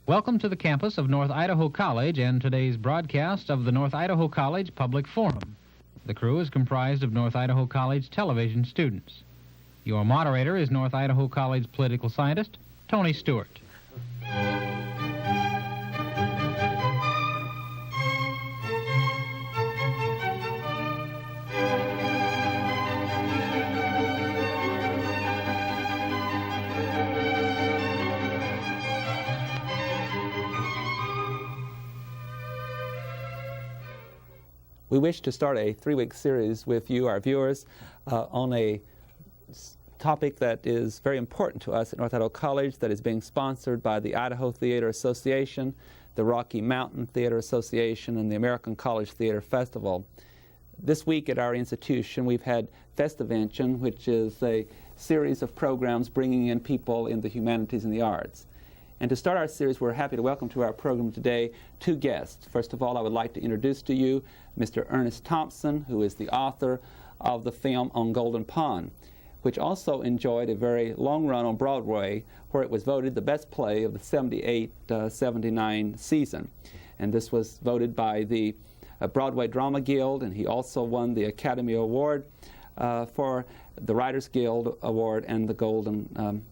Welcome to the campus of North Idaho College and today's broadcast of the North Idaho College Public Forum. The crew is comprised of North Idaho College television students. Your moderator is North Idaho College political scientist, Tony Stewart. We wish to start a 3-week series with you, our viewers, on a topic that is very important to us at North Idaho College, that is being sponsored by the Idaho Theater Association, the Rocky Mountain Theater Association, and the American College Theater Festival. This week at our institution we've had Festinvention, which is a series of programs bringing in people in the humanities and the arts. And to start our series, we're happy to welcome to our program today 2 guests. First of all, I would like to introduce to you Mr. Ernest Thompson, who is the author of the film On Golden Pond, which also enjoyed a very long run on Broadway, where it was voted the best play of the 78-79 season. And this was voted by the Broadway Drama Guild, and he also won the Academy Award for the Writers Guild Award and the Golden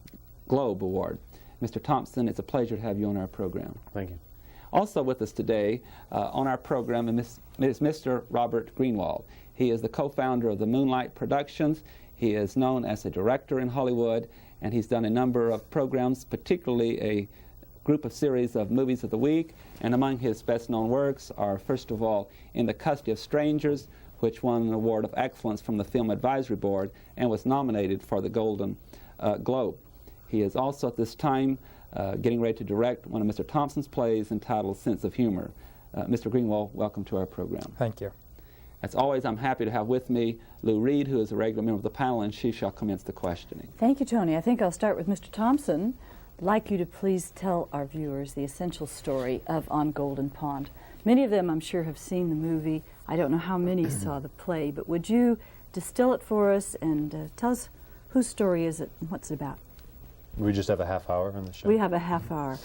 Globe Award. Mr. Thompson, it's a pleasure to have you on our program. Thank you. Also with us today on our program is Mr. Robert Greenwald. He is the co-founder of the Moonlight Productions. He is known as a director in Hollywood, and he's done a number of programs, particularly a group of series of movies of the week. And among his best-known works are, first of all, In the Custody of Strangers, which won an award of excellence from the Film Advisory Board and was nominated for the Golden Globe. He is also at this time getting ready to direct one of Mr. Thompson's plays entitled Sense of Humor. Mr. Greenwald, welcome to our program. Thank you. As always, I'm happy to have with me Lou Reed, who is a regular member of the panel, and she shall commence the questioning. Thank you, Tony. I think I'll start with Mr. Thompson. I'd like you to please tell our viewers the essential story of On Golden Pond. Many of them, I'm sure, have seen the movie. I don't know how many saw the play, but would you distill it for us and tell us whose story is it and what's it about? We just have a half hour on the show? We have a half hour.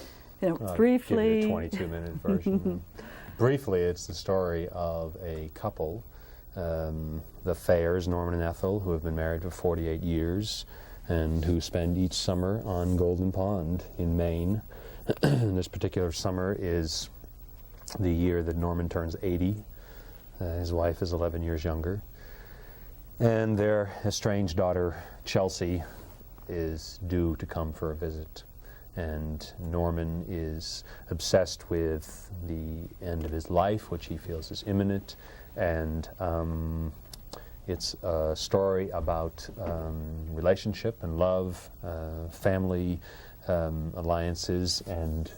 Briefly. Give you a 22-minute version. Briefly, it's the story of a couple, the Fayers, Norman and Ethel, who have been married for 48 years and who spend each summer on Golden Pond in Maine. This particular summer is the year that Norman turns 80. His wife is 11 years younger. And their estranged daughter, Chelsea, is due to come for a visit, and Norman is obsessed with the end of his life, which he feels is imminent, and it's a story about relationship and love, family alliances, and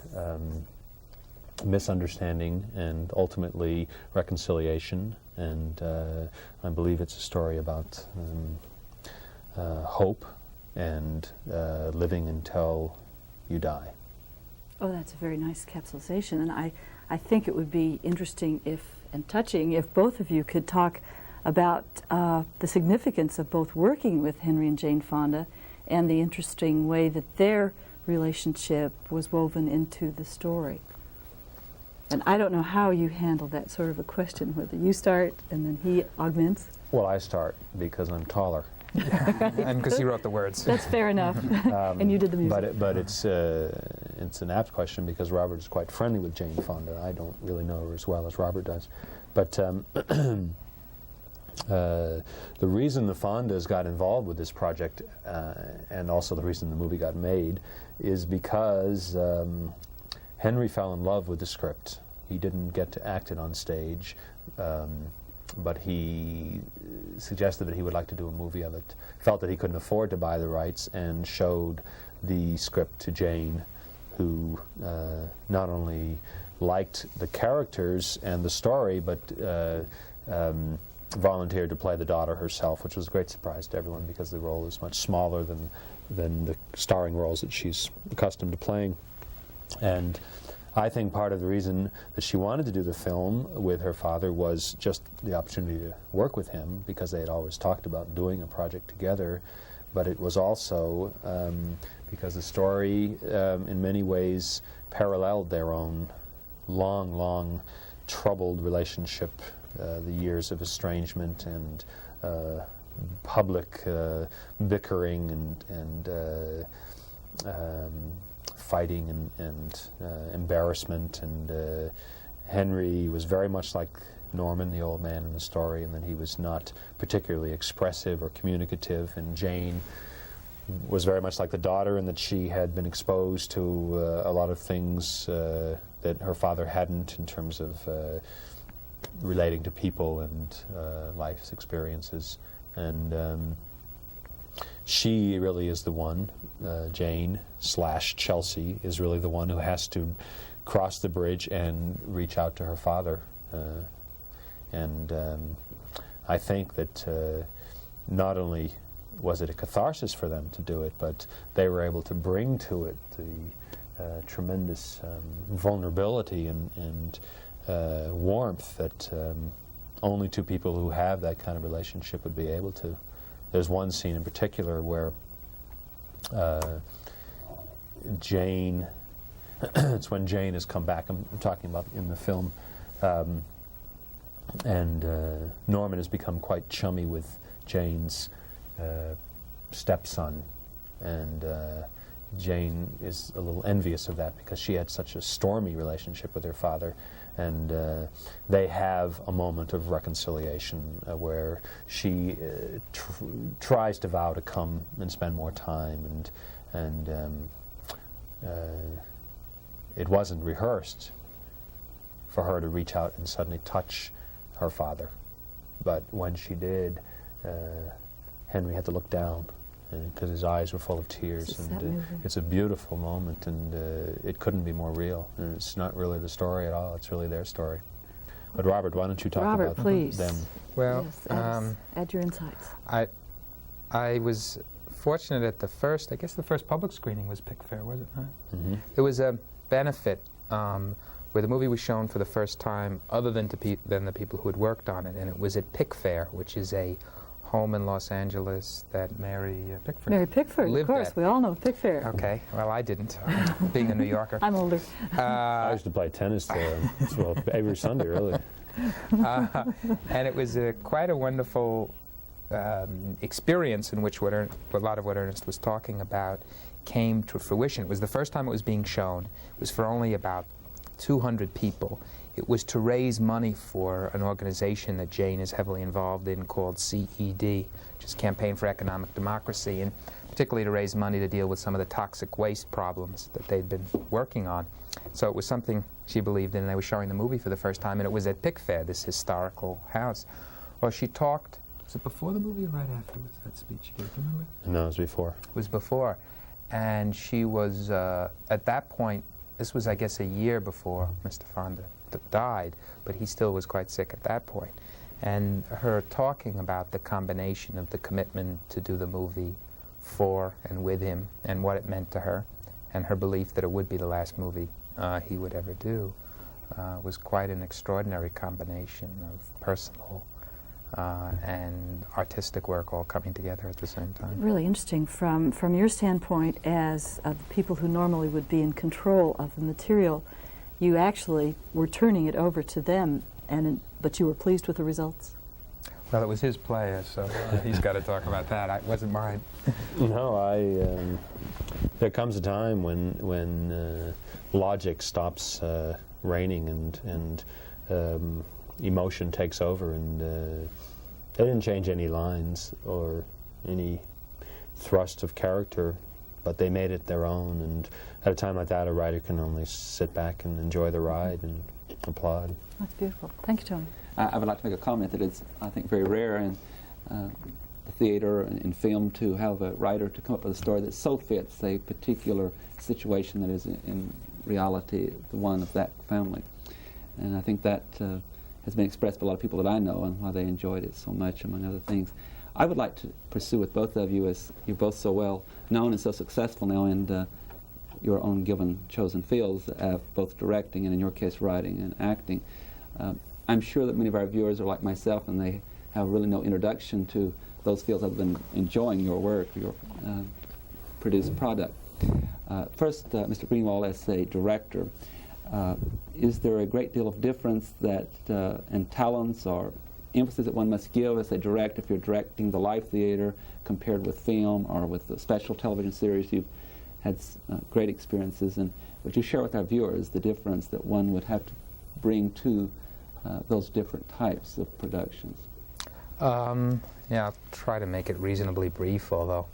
misunderstanding, and ultimately reconciliation. And I believe it's a story about hope and living until you die. Oh, that's a very nice capsulization, and I think it would be interesting and touching if both of you could talk about the significance of both working with Henry and Jane Fonda and the interesting way that their relationship was woven into the story. And I don't know how you handle that sort of a question, whether you start and then he augments. Well, I start because I'm taller. And because you wrote the words. That's fair enough. And you did the music. But it's an apt question because Robert is quite friendly with Jane Fonda. I don't really know her as well as Robert does. But the reason the Fondas got involved with this project, and also the reason the movie got made, is because Henry fell in love with the script. He didn't get to act it on stage. But he suggested that he would like to do a movie of it, felt that he couldn't afford to buy the rights, and showed the script to Jane, who not only liked the characters and the story, but volunteered to play the daughter herself, which was a great surprise to everyone because the role is much smaller than the starring roles that she's accustomed to playing. And I think part of the reason that she wanted to do the film with her father was just the opportunity to work with him, because they had always talked about doing a project together. but it was also because the story in many ways paralleled their own long troubled relationship, the years of estrangement and public bickering and fighting and embarrassment, and Henry was very much like Norman, the old man in the story, and then he was not particularly expressive or communicative, and Jane was very much like the daughter in that she had been exposed to a lot of things that her father hadn't in terms of relating to people and life's experiences. And she really is the one, Jane / Chelsea, is really the one who has to cross the bridge and reach out to her father. And I think that not only was it a catharsis for them to do it, but they were able to bring to it the tremendous vulnerability and warmth that only two people who have that kind of relationship would be able to. There's one scene in particular where Jane, it's when Jane has come back, I'm talking about in the film, and Norman has become quite chummy with Jane's stepson, and Jane is a little envious of that because she had such a stormy relationship with her father, and they have a moment of reconciliation where she tries to vow to come and spend more time, and it wasn't rehearsed for her to reach out and suddenly touch her father, but when she did, Henry had to look down because his eyes were full of tears, and it's a beautiful moment, and it couldn't be more real. And it's not really the story at all; it's really their story. But Robert, why don't you talk about please. them? Well, yes, add your insights. I was fortunate at the first public screening was Pickfair, was it not? Mm-hmm. There was a benefit where the movie was shown for the first time, other than the people who had worked on it, and it was at Pickfair, which is a home in Los Angeles that Mary Pickford of course, at. we all know Pickfair. Okay, well, I didn't, being a New Yorker. I'm older. I used to play tennis there well, every Sunday, really. And it was quite a wonderful experience in which a lot of what Ernest was talking about came to fruition. It was the first time it was being shown. It was for only about 200 people. It was to raise money for an organization that Jane is heavily involved in called CED, which is Campaign for Economic Democracy, and particularly to raise money to deal with some of the toxic waste problems that they'd been working on. So it was something she believed in, and they were showing the movie for the first time, and it was at Pickfair, this historical house. Well, she talked, was it before the movie or right afterwards, that speech she gave, do you remember? No, it was before. It was before. And she was, at that point, this was, I guess, a year before Mr. Fonda died, but he still was quite sick at that point. And her talking about the combination of the commitment to do the movie for and with him and what it meant to her, and her belief that it would be the last movie he would ever do, was quite an extraordinary combination of personal and artistic work all coming together at the same time. Really interesting from your standpoint as the people who normally would be in control of the material. You actually were turning it over to them, but you were pleased with the results? Well, it was his play, so he's got to talk about that. It wasn't mine. No, there comes a time when logic stops reigning and emotion takes over, and they didn't change any lines or any thrust of character, but they made it their own, and at a time like that, a writer can only sit back and enjoy the ride and applaud. That's beautiful. Thank you, Tony. I would like to make a comment that is, I think, very rare in the theater and in film to have a writer to come up with a story that so fits a particular situation that is in reality the one of that family. And I think that has been expressed by a lot of people that I know and why they enjoyed it so much, among other things. I would like to pursue with both of you, as you're both so well known and so successful now in your own given chosen fields, both directing and, in your case, writing and acting. I'm sure that many of our viewers are like myself, and they have really no introduction to those fields other than enjoying your work, your produced product. First, Mr. Greenwald, as a director, is there a great deal of difference that in talents or emphasis that one must give as a director if you're directing the live theater compared with film or with the special television series? You've had great experiences, and would you share with our viewers the difference that one would have to bring to those different types of productions? Yeah, I'll try to make it reasonably brief, although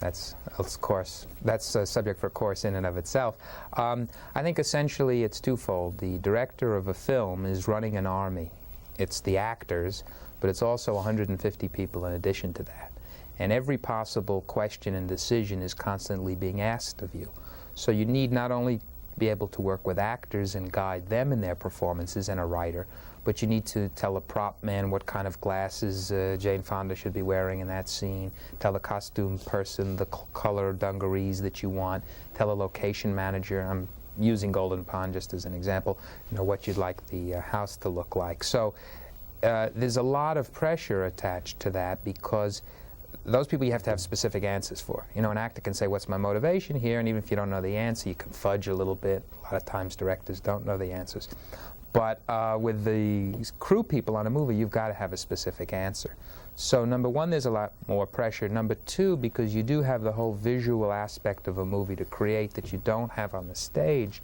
that's a subject for a course in and of itself. I think essentially it's twofold. The director of a film is running an army. It's the actors, but it's also 150 people in addition to that. And every possible question and decision is constantly being asked of you. So you need not only be able to work with actors and guide them in their performances and a writer, but you need to tell a prop man what kind of glasses Jane Fonda should be wearing in that scene, tell the costume person the color dungarees that you want, tell a location manager, I'm using Golden Pond just as an example, what you'd like the house to look like. So there's a lot of pressure attached to that, because those people you have to have specific answers for. An actor can say, what's my motivation here? And even if you don't know the answer, you can fudge a little bit. A lot of times directors don't know the answers. But with the crew people on a movie, you've got to have a specific answer. So number one, there's a lot more pressure. Number two, because you do have the whole visual aspect of a movie to create that you don't have on the stage,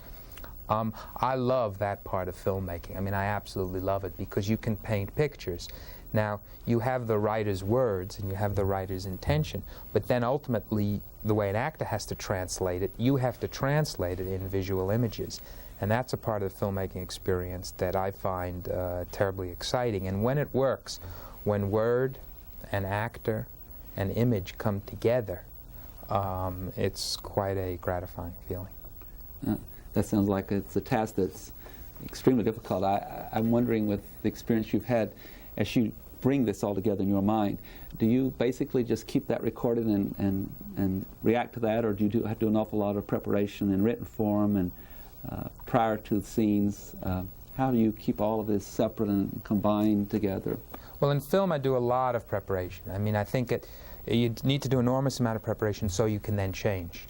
I love that part of filmmaking. I mean, I absolutely love it, because you can paint pictures. Now, you have the writer's words and you have the writer's intention, but then ultimately, the way an actor has to translate it, you have to translate it in visual images. And that's a part of the filmmaking experience that I find terribly exciting. And when it works, when word and actor and image come together, it's quite a gratifying feeling. That sounds like it's a task that's extremely difficult. I'm wondering, with the experience you've had, as you bring this all together in your mind, do you basically just keep that recorded and react to that, or do you have to do an awful lot of preparation in written form and prior to the scenes? How do you keep all of this separate and combined together? Well, in film, I do a lot of preparation. I mean, I think you need to do an enormous amount of preparation so you can then change.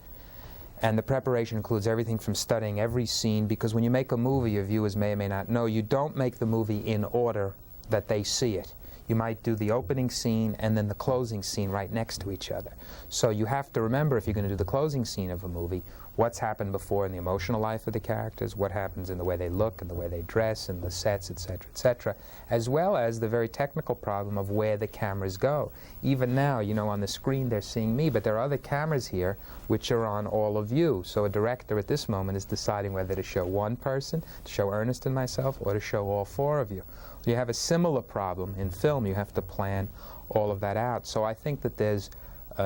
And the preparation includes everything from studying every scene, because when you make a movie, your viewers may or may not know, you don't make the movie in order that they see it. You might do the opening scene and then the closing scene right next to each other. So you have to remember, if you're going to do the closing scene of a movie, what's happened before in the emotional life of the characters, what happens in the way they look and the way they dress and the sets, etc., as well as the very technical problem of where the cameras go. Even now, on the screen they're seeing me, but there are other cameras here which are on all of you. So a director at this moment is deciding whether to show one person, to show Ernest and myself, or to show all four of you. You have a similar problem in film. You have to plan all of that out. So I think that there's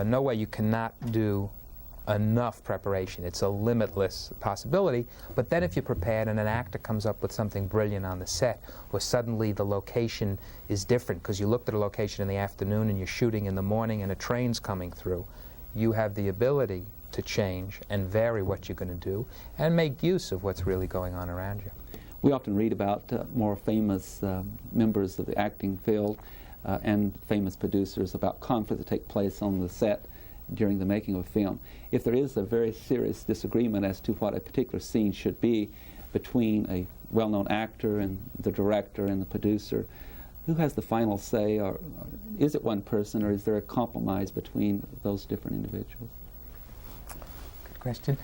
no way you cannot do enough preparation. It's a limitless possibility. But then if you're prepared and an actor comes up with something brilliant on the set, where suddenly the location is different because you looked at a location in the afternoon and you're shooting in the morning and a train's coming through, you have the ability to change and vary what you're going to do and make use of what's really going on around you. We often read about more famous members of the acting field and famous producers about conflicts that take place on the set during the making of a film. If there is a very serious disagreement as to what a particular scene should be between a well-known actor and the director and the producer, who has the final say, or is it one person, or is there a compromise between those different individuals? Good question.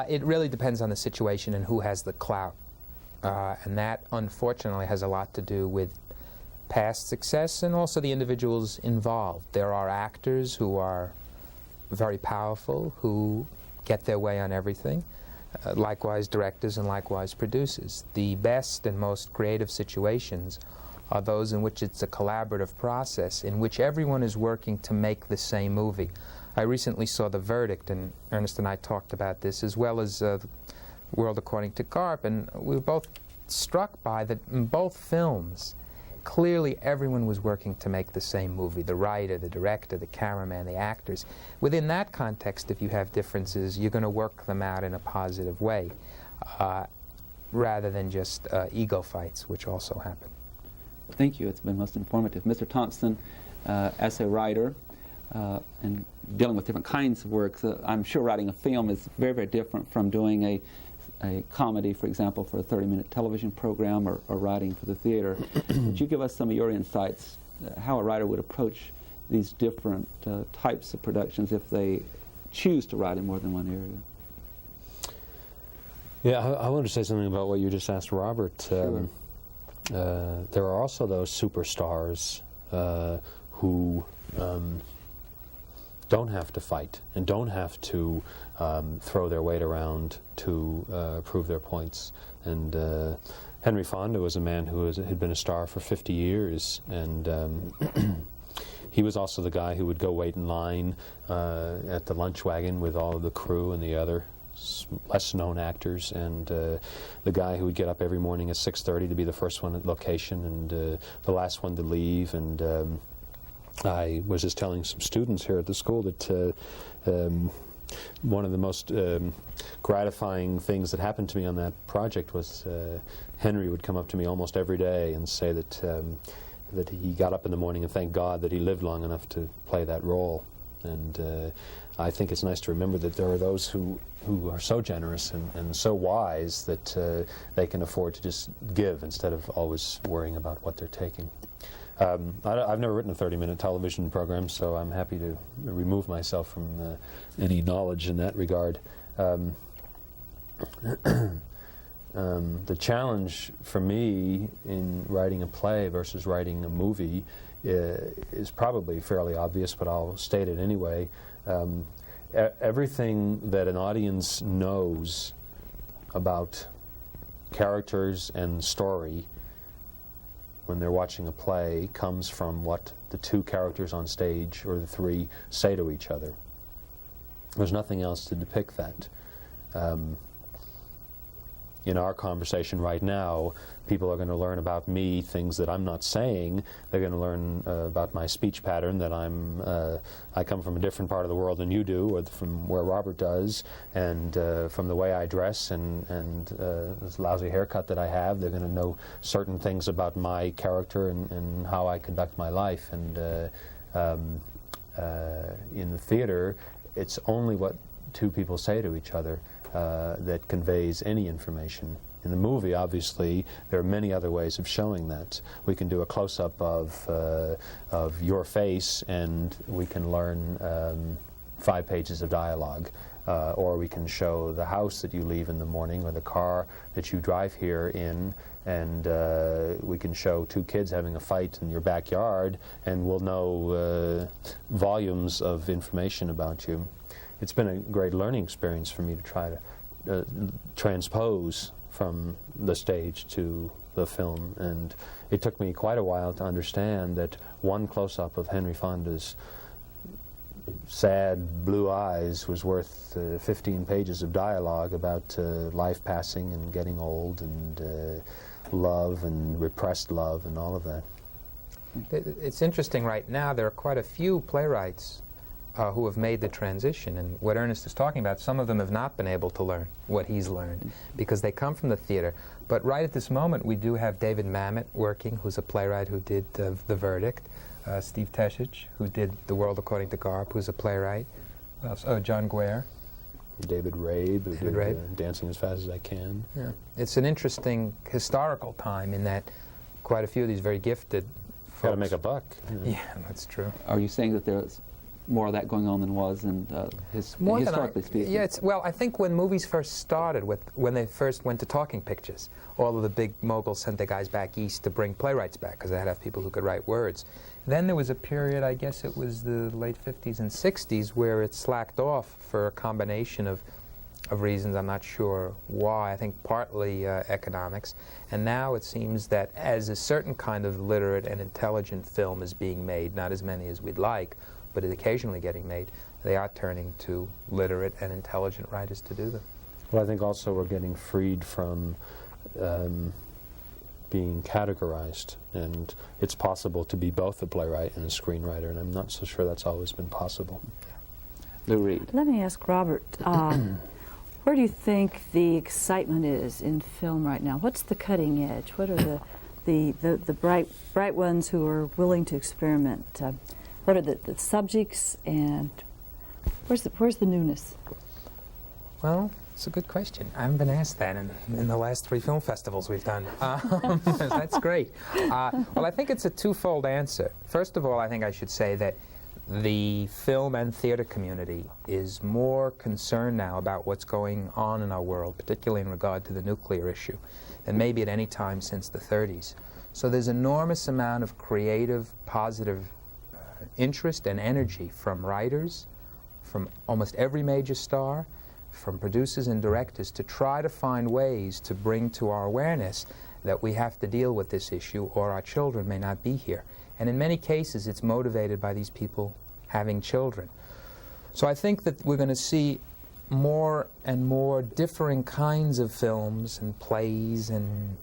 It really depends on the situation and who has the clout. And that, unfortunately, has a lot to do with past success and also the individuals involved. There are actors who are very powerful, who get their way on everything, likewise directors and likewise producers. The best and most creative situations are those in which it's a collaborative process, in which everyone is working to make the same movie. I recently saw The Verdict, and Ernest and I talked about this, as well as World According to Garp, and we were both struck by that in both films, clearly everyone was working to make the same movie. The writer, the director, the cameraman, the actors. Within that context, if you have differences, you're going to work them out in a positive way, rather than just ego fights, which also happen. Thank you. It's been most informative. Mr. Thompson, as a writer and dealing with different kinds of works, I'm sure writing a film is very, very different from doing a comedy, for example, for a 30-minute television program, or writing for the theater. Could you give us some of your insights, how a writer would approach these different types of productions if they choose to write in more than one area? Yeah, I wanted to say something about what you just asked Robert. Sure. There are also those superstars who don't have to fight and don't have to throw their weight around to prove their points. And Henry Fonda was a man who had been a star for 50 years, and he was also the guy who would go wait in line at the lunch wagon with all of the crew and the other less-known actors, and the guy who would get up every morning at 6:30 to be the first one at location and the last one to leave. And I was just telling some students here at the school that one of the most gratifying things that happened to me on that project was Henry would come up to me almost every day and say that he got up in the morning and thanked God that he lived long enough to play that role. And I think it's nice to remember that there are those who are so generous and so wise that they can afford to just give instead of always worrying about what they're taking. I've never written a 30-minute television program, so I'm happy to remove myself from any knowledge in that regard. The challenge for me in writing a play versus writing a movie is probably fairly obvious, but I'll state it anyway. Everything that an audience knows about characters and story when they're watching a play comes from what the two characters on stage, or the three, say to each other. There's nothing else to depict that. In our conversation right now, people are going to learn about me things that I'm not saying. They're going to learn about my speech pattern, that I come from a different part of the world than you do, or from where Robert does, and from the way I dress and this lousy haircut that I have. They're going to know certain things about my character and how I conduct my life. And in the theater, it's only what two people say to each other that conveys any information. In the movie, obviously, there are many other ways of showing that. We can do a close-up of your face, and we can learn 5 pages of dialogue. Or we can show the house that you leave in the morning, or the car that you drive here in, and we can show 2 kids having a fight in your backyard, and we'll know volumes of information about you. It's been a great learning experience for me to try to transpose from the stage to the film, and it took me quite a while to understand that one close-up of Henry Fonda's sad blue eyes was worth 15 pages of dialogue about life passing and getting old and love and repressed love and all of that. It's interesting right now, there are quite a few playwrights who have made the transition, and what Ernest is talking about, some of them have not been able to learn what he's learned because they come from the theater. But right at this moment we do have David Mamet working, who's a playwright who did The Verdict, Steve Teshich, who did The World According to Garp, who's a playwright, John Guare. David Rabe, who did Dancing as Fast as I Can. Yeah. It's an interesting historical time in that quite a few of these very gifted folks... Got to make a buck. Yeah, that's true. Are you saying that there's more of that going on than was in historically speaking? Yeah, well, I think when movies first started, when they first went to talking pictures, all of the big moguls sent their guys back east to bring playwrights back because they had to have people who could write words. Then there was a period, I guess it was the late 50s and 60s, where it slacked off for a combination of reasons. I'm not sure why. I think partly economics. And now it seems that as a certain kind of literate and intelligent film is being made, not as many as we'd like, but is occasionally getting made, they are turning to literate and intelligent writers to do them. Well, I think also we're getting freed from being categorized, and it's possible to be both a playwright and a screenwriter, and I'm not so sure that's always been possible. Lou Reed. Let me ask Robert, where do you think the excitement is in film right now? What's the cutting edge? What are the bright ones who are willing to experiment. What are the subjects, and where's the newness? Well, it's a good question. I haven't been asked that in the last 3 film festivals we've done. That's great. Well, I think it's a twofold answer. First of all, I think I should say that the film and theater community is more concerned now about what's going on in our world, particularly in regard to the nuclear issue, than maybe at any time since the 30s. So there's enormous amount of creative, positive interest and energy from writers, from almost every major star, from producers and directors, to try to find ways to bring to our awareness that we have to deal with this issue or our children may not be here. And in many cases, it's motivated by these people having children. So I think that we're going to see more and more differing kinds of films and plays and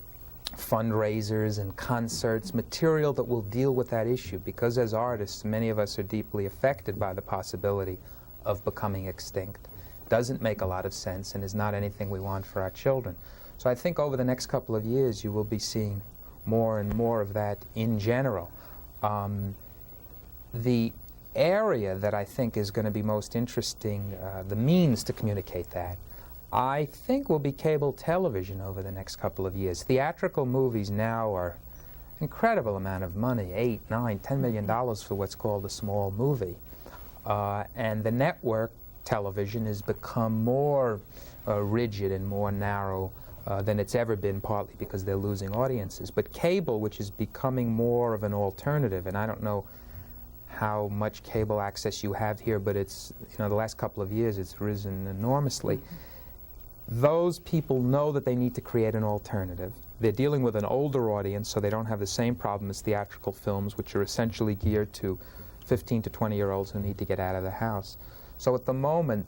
fundraisers and concerts, material that will deal with that issue, because as artists, many of us are deeply affected by the possibility of becoming extinct. Doesn't make a lot of sense and is not anything we want for our children. So I think over the next couple of years you will be seeing more and more of that in general. The area that I think is going to be most interesting, the means to communicate that, I think will be cable television over the next couple of years. Theatrical movies now are incredible amount of money, $8, $9, $10 million for what's called a small movie. And the network television has become more rigid and more narrow than it's ever been, partly because they're losing audiences. But cable, which is becoming more of an alternative, and I don't know how much cable access you have here, but it's, the last couple of years it's risen enormously. Those people know that they need to create an alternative. They're dealing with an older audience, so they don't have the same problem as theatrical films, which are essentially geared to 15 to 20-year-olds who need to get out of the house. So at the moment,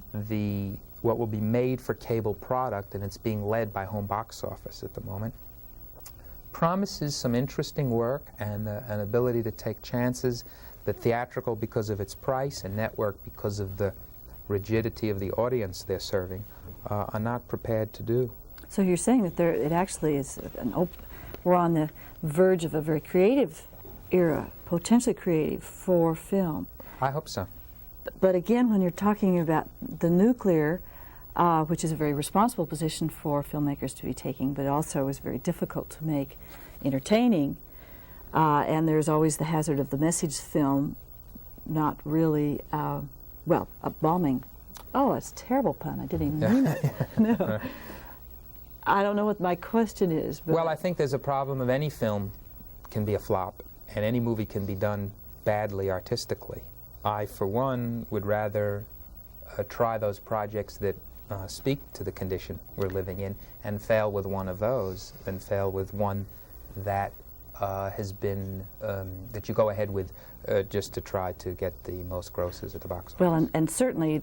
what will be made for cable product, and it's being led by home box office at the moment, promises some interesting work and an ability to take chances that theatrical, because of its price, and network, because of the rigidity of the audience they're serving, are not prepared to do. So you're saying that it actually is we're on the verge of a very creative era, potentially creative for film. I hope so. But again, when you're talking about the nuclear, which is a very responsible position for filmmakers to be taking, but also is very difficult to make entertaining, and there's always the hazard of the message film not really, a bombing. Oh, that's a terrible pun. I didn't even mean it. No. I don't know what my question is. But well, I think there's a problem of any film can be a flop, and any movie can be done badly artistically. I, for one, would rather try those projects that speak to the condition we're living in and fail with one of those than fail with one that has been, that you go ahead with just to try to get the most grosses at the box office. Well, and certainly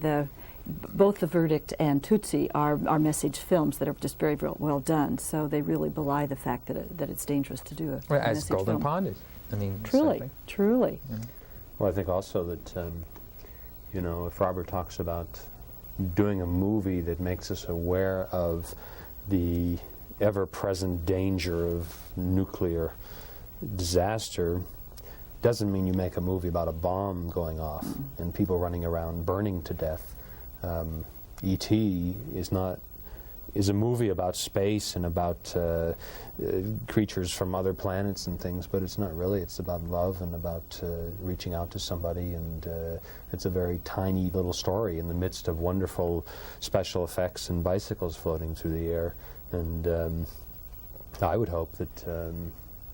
both The Verdict and Tootsie are message films that are just very well done, so they really belie the fact that it's dangerous to do a as message Golden film. Pond is. I mean, Truly. Mm-hmm. Well, I think also that, if Robert talks about doing a movie that makes us aware of the ever-present danger of nuclear disaster, doesn't mean you make a movie about a bomb going off and people running around burning to death. E.T. is a movie about space and about creatures from other planets and things, but it's not really. It's about love and about reaching out to somebody, and it's a very tiny little story in the midst of wonderful special effects and bicycles floating through the air. And I would hope that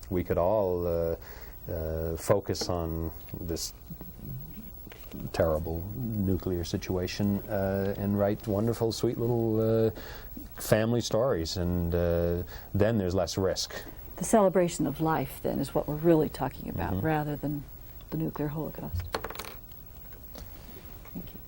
we could all focus on this terrible nuclear situation and write wonderful, sweet little family stories, and then there's less risk. The celebration of life, then, is what we're really talking about, rather than the nuclear holocaust. Thank you.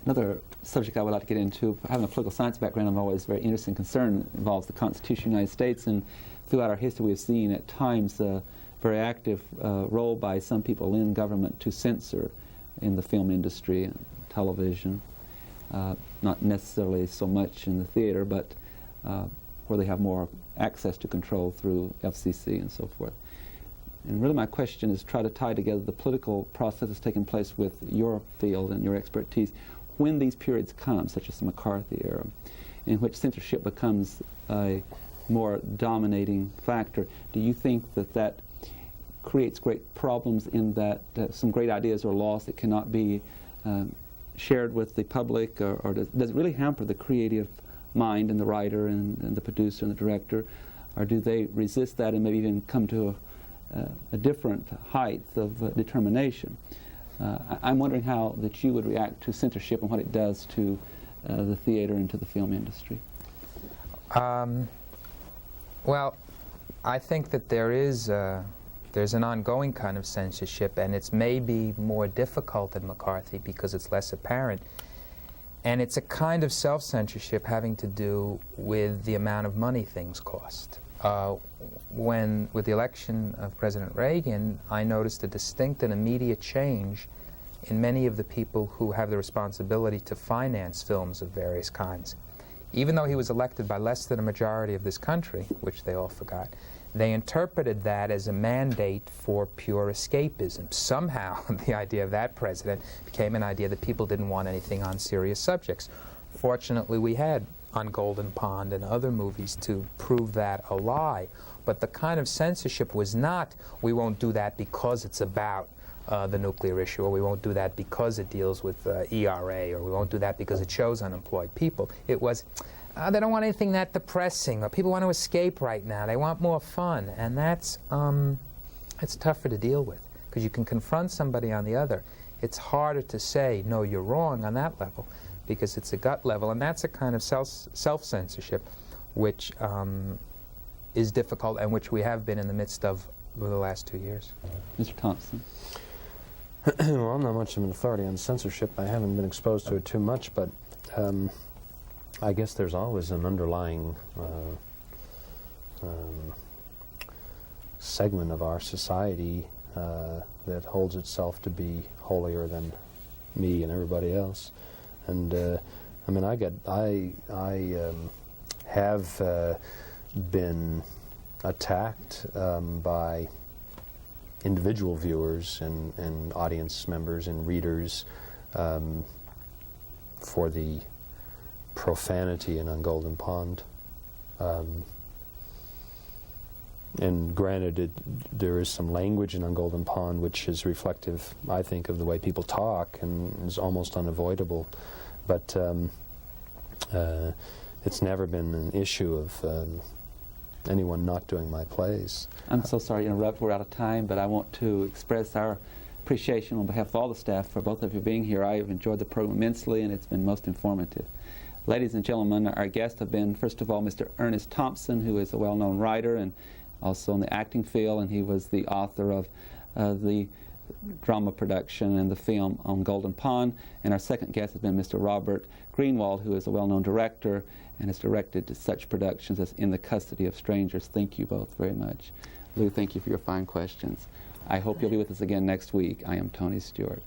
Another subject I would like to get into, having a political science background, I'm always very interested and concerned, involves the Constitution of the United States, and throughout our history we've seen at times a very active role by some people in government to censor in the film industry and television, not necessarily so much in the theater, but where they have more access to control through FCC and so forth. And really my question is try to tie together the political process that's taking place with your field and your expertise when these periods come, such as the McCarthy era, in which censorship becomes a more dominating factor. Do you think that that creates great problems in that some great ideas are lost that cannot be shared with the public, or does it really hamper the creative mind and the writer and the producer and the director, or do they resist that and maybe even come to a different height of determination? I'm wondering how that you would react to censorship and what it does to the theater and to the film industry. Well, I think that there's an ongoing kind of censorship, and it's maybe more difficult in McCarthy because it's less apparent. And it's a kind of self-censorship having to do with the amount of money things cost. With the election of President Reagan, I noticed a distinct and immediate change in many of the people who have the responsibility to finance films of various kinds. Even though he was elected by less than a majority of this country, which they all forgot, they interpreted that as a mandate for pure escapism. Somehow, the idea of that president became an idea that people didn't want anything on serious subjects. Fortunately, we had On Golden Pond and other movies to prove that a lie. But the kind of censorship was not, we won't do that because it's about the nuclear issue, or we won't do that because it deals with ERA, or we won't do that because it shows unemployed people. It was, they don't want anything that depressing, or people want to escape right now. They want more fun, and that's it's tougher to deal with because you can confront somebody on the other. It's harder to say, no, you're wrong on that level because it's a gut level, and that's a kind of self-censorship which is difficult and which we have been in the midst of over the last 2 years. Mr. Thompson. Well, I'm not much of an authority on censorship. I haven't been exposed to it too much, but I guess there's always an underlying segment of our society that holds itself to be holier than me and everybody else. And I mean, I have been attacked by individual viewers and audience members and readers for the profanity in On Golden Pond. And granted, there is some language in On Golden Pond which is reflective, I think, of the way people talk and is almost unavoidable. But it's never been an issue of anyone not doing my plays. I'm so sorry to interrupt. We're out of time, but I want to express our appreciation on behalf of all the staff for both of you being here. I have enjoyed the program immensely, and it's been most informative. Ladies and gentlemen, our guests have been, first of all, Mr. Ernest Thompson, who is a well-known writer and also in the acting field, and he was the author of the drama production and the film On Golden Pond. And our second guest has been Mr. Robert Greenwald, who is a well-known director and has directed to such productions as In the Custody of Strangers. Thank you both very much. Lou, thank you for your fine questions. I hope you'll be with us again next week. I am Tony Stewart.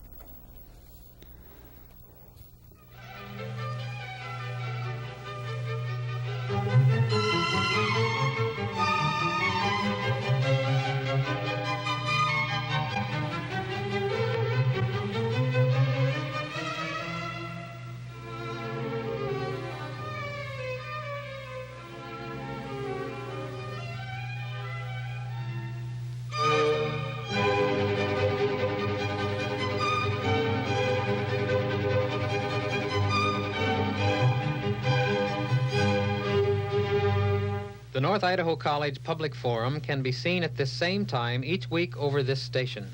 The North Idaho College Public Forum can be seen at this same time each week over this station.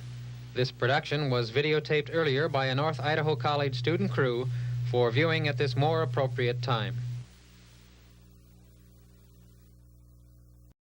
This production was videotaped earlier by a North Idaho College student crew for viewing at this more appropriate time.